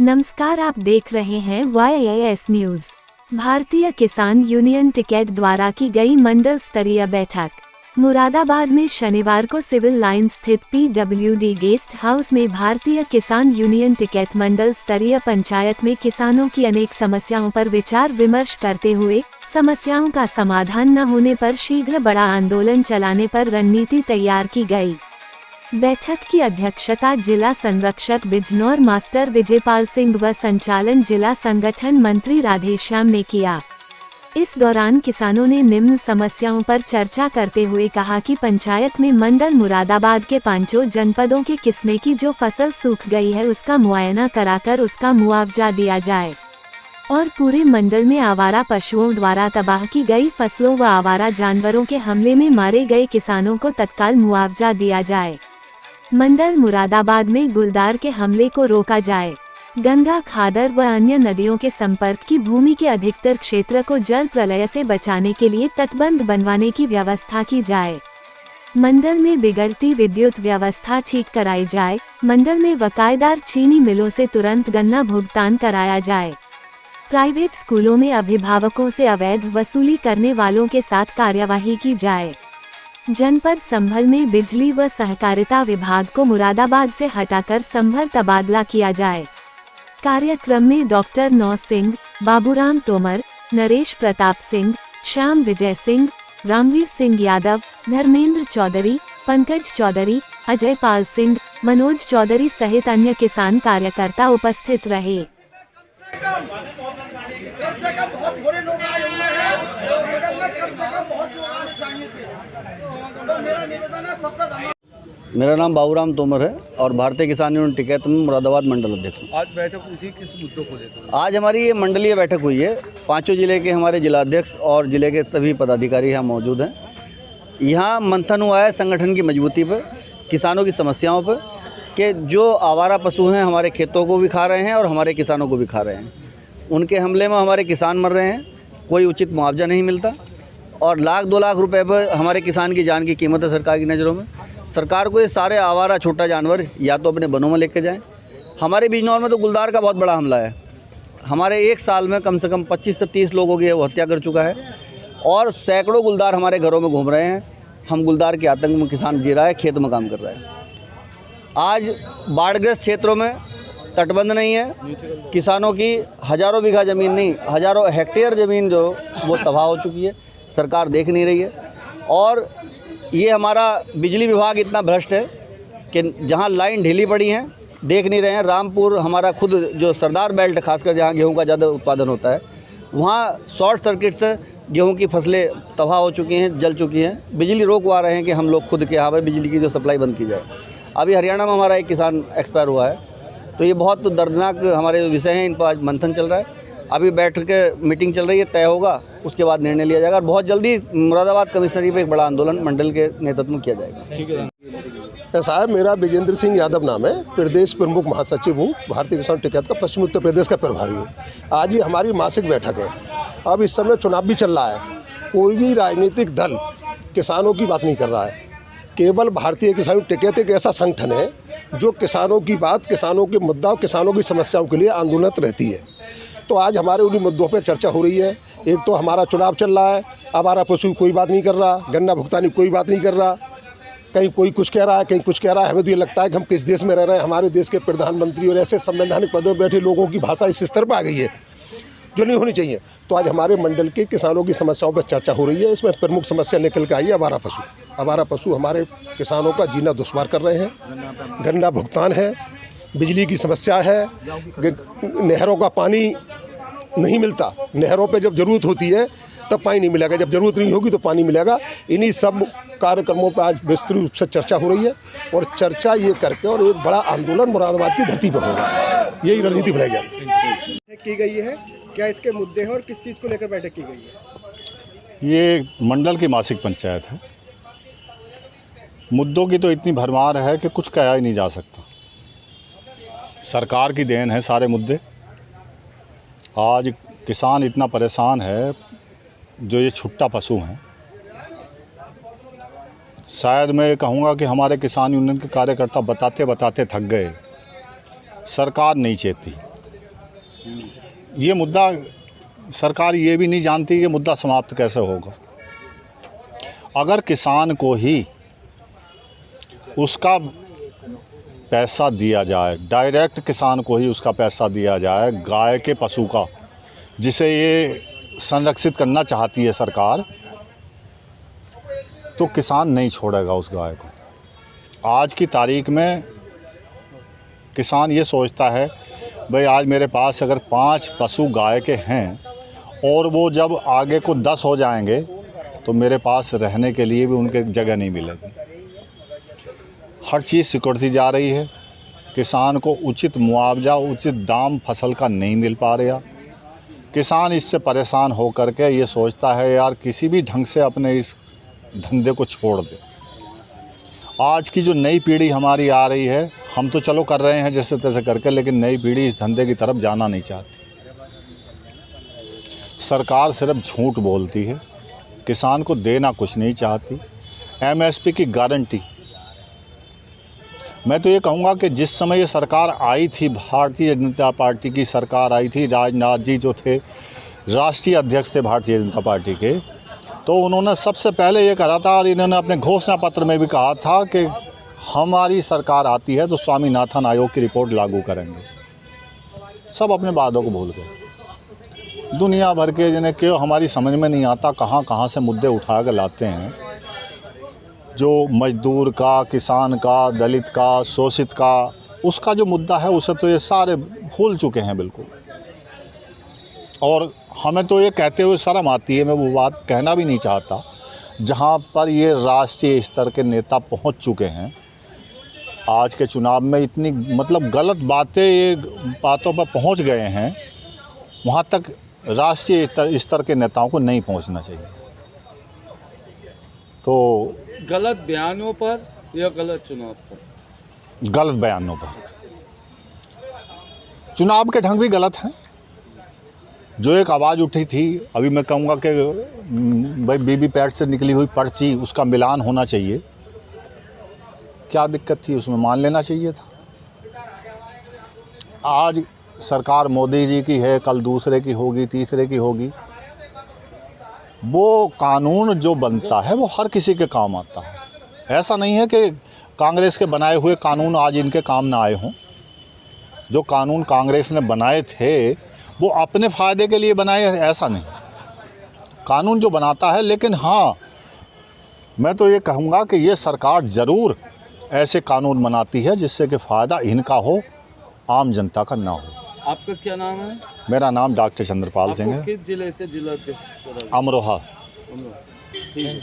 नमस्कार, आप देख रहे हैं YAS न्यूज। भारतीय किसान यूनियन टिकैत द्वारा की गई मंडल स्तरीय बैठक। मुरादाबाद में शनिवार को सिविल लाइन स्थित PWD गेस्ट हाउस में भारतीय किसान यूनियन टिकैत मंडल स्तरीय पंचायत में किसानों की अनेक समस्याओं पर विचार विमर्श करते हुए समस्याओं का समाधान न होने पर शीघ्र बड़ा आंदोलन चलाने पर रणनीति तैयार की गई। बैठक की अध्यक्षता जिला संरक्षक बिजनौर मास्टर विजयपाल सिंह व संचालन जिला संगठन मंत्री राधेश्याम ने किया। इस दौरान किसानों ने निम्न समस्याओं पर चर्चा करते हुए कहा कि पंचायत में मंडल मुरादाबाद के पांचों जनपदों के किस्में की जो फसल सूख गई है उसका मुआयना कराकर उसका मुआवजा दिया जाए और पूरे मंडल में आवारा पशुओं द्वारा तबाह की गई फसलों व आवारा जानवरों के हमले में मारे गए किसानों को तत्काल मुआवजा दिया जाए। मंडल मुरादाबाद में गुलदार के हमले को रोका जाए। गंगा, खादर व अन्य नदियों के संपर्क की भूमि के अधिकतर क्षेत्र को जल प्रलय से बचाने के लिए तटबंध बनवाने की व्यवस्था की जाए। मंडल में बिगड़ती विद्युत व्यवस्था ठीक कराई जाए। मंडल में वकायदार चीनी मिलों से तुरंत गन्ना भुगतान कराया जाए। प्राइवेट स्कूलों में अभिभावकों से अवैध वसूली करने वालों के साथ कार्यवाही की जाए। जनपद संभल में बिजली व सहकारिता विभाग को मुरादाबाद से हटाकर संभल तबादला किया जाए। कार्यक्रम में डॉक्टर नौ सिंह, बाबूराम तोमर, नरेश प्रताप सिंह, श्याम विजय सिंह, रामवीर सिंह यादव, धर्मेंद्र चौधरी, पंकज चौधरी, अजय पाल सिंह, मनोज चौधरी सहित अन्य किसान कार्यकर्ता उपस्थित रहे। मेरा नाम बाबूराम तोमर है और भारतीय किसान यूनियन टिकैत में मुरादाबाद मंडल अध्यक्ष हूँ। आज बैठक हुई थी, किस मुद्दों को लेकर? आज हमारी ये मंडलीय बैठक हुई है। पांचों जिले के हमारे जिलाध्यक्ष और जिले के सभी पदाधिकारी यहाँ मौजूद हैं। यहाँ मंथन हुआ है संगठन की मजबूती पर, किसानों की समस्याओं पर, कि जो आवारा पशु हैं हमारे खेतों को भी खा रहे हैं और हमारे किसानों को भी खा रहे हैं। उनके हमले में हमारे किसान मर रहे हैं, कोई उचित मुआवजा नहीं मिलता और लाख 2 लाख रुपए पर हमारे किसान की जान की कीमत है सरकार की नज़रों में। सरकार को ये सारे आवारा छोटा जानवर या तो अपने वनों में लेके जाएं। हमारे बिजनौर में तो गुलदार का बहुत बड़ा हमला है। हमारे एक साल में कम से कम 25 से 30 लोगों की वो हत्या कर चुका है और सैकड़ों गुलदार हमारे घरों में घूम रहे हैं। हम गुलदार के आतंक में किसान जी रहा है, खेत में काम कर रहा है। आज बाढ़ग्रस्त क्षेत्रों में तटबंध नहीं है, किसानों की हज़ारों बीघा ज़मीन नहीं, हज़ारों हेक्टेयर ज़मीन जो वो तबाह हो चुकी है, सरकार देख नहीं रही है। और ये हमारा बिजली विभाग इतना भ्रष्ट है कि जहाँ लाइन ढीली पड़ी हैं देख नहीं रहे हैं। रामपुर हमारा खुद जो सरदार बेल्ट खासकर जहाँ गेहूं का ज़्यादा उत्पादन होता है, वहाँ शॉर्ट सर्किट से गेहूं की फसलें तबाह हो चुकी हैं, जल चुकी हैं। बिजली रोकवा रहे हैं कि हम लोग खुद के यहाँ पर बिजली की जो सप्लाई बंद की जाए। अभी हरियाणा में हमारा एक किसान एक्सपायर हुआ है। तो ये बहुत दर्दनाक हमारे विषय हैं, इन पर आज मंथन चल रहा है। अभी बैठ के मीटिंग चल रही है, तय होगा, उसके बाद निर्णय लिया जाएगा और बहुत जल्दी मुरादाबाद कमिश्नरी पे एक बड़ा आंदोलन मंडल के नेतृत्व में किया जाएगा। ठीक है। ऐसा है, मेरा विजेंद्र सिंह यादव नाम है, प्रदेश प्रमुख महासचिव हूँ, भारतीय किसान टिकैत का पश्चिम उत्तर प्रदेश का प्रभारी हूँ। आज ये हमारी मासिक बैठक है। अब इस समय चुनाव भी चल रहा है, कोई भी राजनीतिक दल किसानों की बात नहीं कर रहा है। केवल भारतीय किसान टिकैत एक ऐसा संगठन है जो किसानों की बात, किसानों के मुद्दा, किसानों की समस्याओं के लिए आंदोलनरत रहती है। तो आज हमारे उन्हीं मुद्दों पे चर्चा हो रही है। एक तो हमारा चुनाव चल रहा है, आवारा पशु कोई बात नहीं कर रहा, गन्ना भुगतानी कोई बात नहीं कर रहा, कहीं कोई कुछ कह रहा है, कहीं कुछ कह रहा है। हमें तो ये लगता है कि हम किस देश में रह रहे हैं। हमारे देश के प्रधानमंत्री और ऐसे संवैधानिक पदों पर बैठे लोगों की भाषा इस स्तर पर आ गई है जो नहीं होनी चाहिए। तो आज हमारे मंडल के किसानों की समस्याओं पर चर्चा हो रही है। इसमें प्रमुख समस्या निकल के आई है आवारा पशु। आवारा पशु हमारे किसानों का जीना दुश्वार कर रहे हैं। गन्ना भुगतान है, बिजली की समस्या है, नहरों का पानी नहीं मिलता। नहरों पे जब ज़रूरत होती है तब पानी नहीं मिलेगा, जब ज़रूरत नहीं होगी तो पानी मिलेगा। इन्हीं सब कार्यक्रमों पर आज विस्तृत रूप से चर्चा हो रही है और चर्चा ये करके और एक बड़ा आंदोलन मुरादाबाद की धरती पर होगा। यही रणनीति बनाई जा रही है। की गई है, क्या इसके मुद्दे हैं और किस चीज़ को लेकर बैठक की गई है? ये मंडल की मासिक पंचायत है। मुद्दों की तो इतनी भरमार है कि कुछ कहा ही नहीं जा सकता। सरकार की देन है सारे मुद्दे। आज किसान इतना परेशान है, जो ये छुट्टा पशु हैं। शायद मैं कहूँगा कि हमारे किसान यूनियन के कार्यकर्ता बताते बताते थक गए। सरकार नहीं चेती। ये मुद्दा सरकार ये भी नहीं जानती कि मुद्दा समाप्त कैसे होगा। अगर किसान को ही उसका पैसा दिया जाए, डायरेक्ट किसान को ही उसका पैसा दिया जाए, गाय के पशु का, जिसे ये संरक्षित करना चाहती है सरकार, तो किसान नहीं छोड़ेगा उस गाय को। आज की तारीख में किसान ये सोचता है, भाई आज मेरे पास अगर 5 पशु गाय के हैं और वो जब आगे को 10 हो जाएंगे तो मेरे पास रहने के लिए भी उनके जगह नहीं मिलेगी। हर चीज़ सिकुड़ती जा रही है। किसान को उचित मुआवजा, उचित दाम फसल का नहीं मिल पा रहा। किसान इससे परेशान हो कर के ये सोचता है यार किसी भी ढंग से अपने इस धंधे को छोड़ दे। आज की जो नई पीढ़ी हमारी आ रही है, हम तो चलो कर रहे हैं जैसे तैसे करके, लेकिन नई पीढ़ी इस धंधे की तरफ जाना नहीं चाहती। सरकार सिर्फ झूठ बोलती है, किसान को देना कुछ नहीं चाहती। एमएसपी की गारंटी, मैं तो ये कहूँगा कि जिस समय ये सरकार आई थी, भारतीय जनता पार्टी की सरकार आई थी, राजनाथ जी जो थे राष्ट्रीय अध्यक्ष थे भारतीय जनता पार्टी के, तो उन्होंने सबसे पहले ये कहा था और इन्होंने अपने घोषणा पत्र में भी कहा था कि हमारी सरकार आती है तो स्वामीनाथन आयोग की रिपोर्ट लागू करेंगे। सब अपने वादों को भूल गए। दुनिया भर के जिन्हें क्यों हमारी समझ में नहीं आता कहाँ कहाँ से मुद्दे उठा कर लाते हैं, जो मजदूर का, किसान का, दलित का, शोषित का, उसका जो मुद्दा है उसे तो ये सारे भूल चुके हैं बिल्कुल। और हमें तो ये कहते हुए शर्म आती है, मैं वो बात कहना भी नहीं चाहता, जहाँ पर ये राष्ट्रीय स्तर के नेता पहुँच चुके हैं। आज के चुनाव में इतनी मतलब गलत बातें, ये बातों पर पहुँच गए हैं, वहाँ तक राष्ट्रीय स्तर के नेताओं को नहीं पहुँचना चाहिए। तो गलत बयानों पर या गलत चुनाव पर? गलत बयानों पर। चुनाव के ढंग भी गलत हैं। जो एक आवाज़ उठी थी, अभी मैं कहूँगा कि भाई वीवीपैट से निकली हुई पर्ची, उसका मिलान होना चाहिए। क्या दिक्कत थी उसमें? मान लेना चाहिए था। आज सरकार मोदी जी की है, कल दूसरे की होगी, तीसरे की होगी। वो कानून जो बनता है वो हर किसी के काम आता है। ऐसा नहीं है कि कांग्रेस के बनाए हुए कानून आज इनके काम ना आए हों। जो कानून कांग्रेस ने बनाए थे वो अपने फ़ायदे के लिए बनाए, ऐसा नहीं। कानून जो बनाता है, लेकिन हाँ, मैं तो ये कहूँगा कि ये सरकार ज़रूर ऐसे कानून बनाती है जिससे कि फ़ायदा इनका हो, आम जनता का ना हो। आपका क्या नाम है? मेरा नाम डॉक्टर चंद्रपाल सिंह है। किस जिले से जिला अध्यक्ष? अमरोहा। ठीक है।